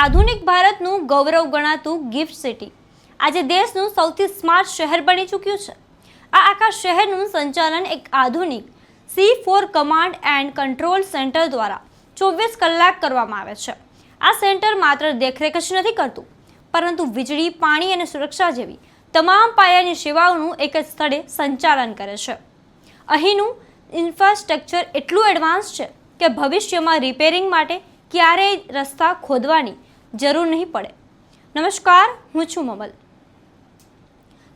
આધુનિક ભારતનું ગૌરવ ગણાતું gift city આજે દેશનું સૌથી સ્માર્ટ શહેર બની ચૂક્યું છે। આ આખા શહેરનું સંચાલન એક આધુનિક C4 command and control centre દ્વારા 24 કલાક કરવામાં આવે છે। આ સેન્ટર માત્ર દેખરેખ જ નથી કરતું, પરંતુ વીજળી, પાણી અને સુરક્ષા જેવી તમામ પાયાની સેવાઓનું એક જ સ્થળે સંચાલન કરે છે। અહીંનું ઇન્ફ્રાસ્ટ્રક્ચર એટલું એડવાન્સ છે કે ભવિષ્યમાં રિપેરિંગ માટે ક્યારેય રસ્તા ખોદવાની જરૂર નહીં પડે। નમસ્કાર, હું છું મમલ।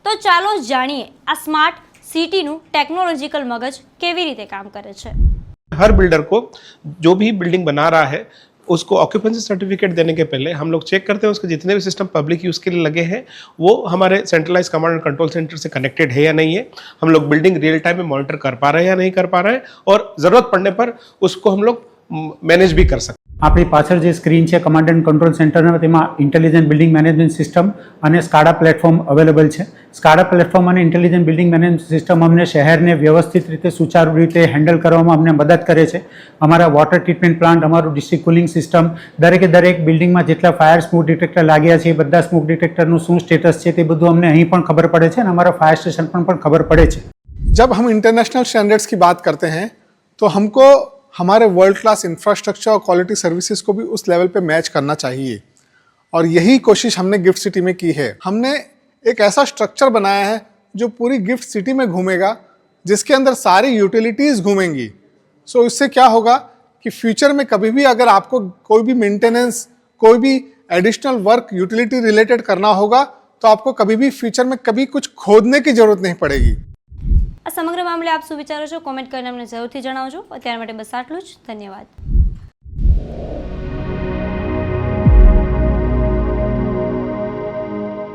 તો ચાલો જાણીએ આ સ્માર્ટ સિટીનું ટેકનોલોજીકલ મગજ કેવી રીતે કામ કરે છે। हर बिल्डर को जो भी बिल्डिंग बना रहा है उसको ऑक्यूपेंसी सर्टिफिकेट देने के पहले हम लोग चेक करते हैं उसके जितने भी सिस्टम पब्लिक यूज़ के लिए लगे हैं वो हमारे centralized command and control center से कनेक्टेड है या नहीं है, हम लोग बिल्डिंग रियल टाइम में मॉनिटर कर पा रहे हैं या नहीं कर पा रहे हैं, और ज़रूरत पड़ने पर उसको हम लोग मैनेज भी कर सकते हैं। આપણી પાછળ જે સ્ક્રીન છે કમાન્ડ એન્ડ કંટ્રોલ સેન્ટરના, તેમાં ઇન્ટેલિજન્ટ બિલ્ડિંગ મેનેજમેન્ટ સિસ્ટમ અને સ્કાડા પ્લેટફોર્મ અવેલેબલ છે। સ્કાડા પ્લેટફોર્મ અને ઇન્ટેલિજન્ટ બિલ્ડિંગ મેનેજમેન્ટ સિસ્ટમ અમને શહેરને વ્યવસ્થિત રીતે સુચારુ રીતે હેન્ડલ કરવામાં અમને મદદ કરે છે। અમારા વોટર ટ્રીટમેન્ટ પ્લાન્ટ, અમારું ડિસ્ટ્રિક્ટ કુલિંગ સિસ્ટમ, દરેકે દરેક બિલ્ડિંગમાં જેટલા ફાયર સ્મોક ડિટેક્ટર લાગ્યા છે એ બધા સ્મોક ડિટેક્ટરનું શું સ્ટેટસ છે તે બધું અમને અહીં પણ ખબર પડે છે અને અમારા ફાયર સ્ટેશન પણ ખબર પડે છે। जब हम इंटरनेशनल स्टैंडर्ड्स की बात करते हैं तो हमको हमारे वर्ल्ड क्लास इंफ्रास्ट्रक्चर और क्वालिटी सर्विसेज को भी उस लेवल पे मैच करना चाहिए, और यही कोशिश हमने गिफ्ट सिटी में की है। हमने एक ऐसा स्ट्रक्चर बनाया है जो पूरी गिफ्ट सिटी में घूमेगा, जिसके अंदर सारी यूटिलिटीज़ घूमेंगी। सो इससे क्या होगा कि फ्यूचर में कभी भी अगर आपको कोई भी मेंटेनेंस, कोई भी एडिशनल वर्क यूटिलिटी रिलेटेड करना होगा तो आपको कभी भी फ्यूचर में कभी कुछ खोदने की जरूरत नहीं पड़ेगी। આ સમગ્ર મામલે આપ શું વિચારો છો? કોમેન્ટ કરીને અમને જરૂરથી જણાવજો। અત્યાર માટે બસ આટલું જ। ધન્યવાદ।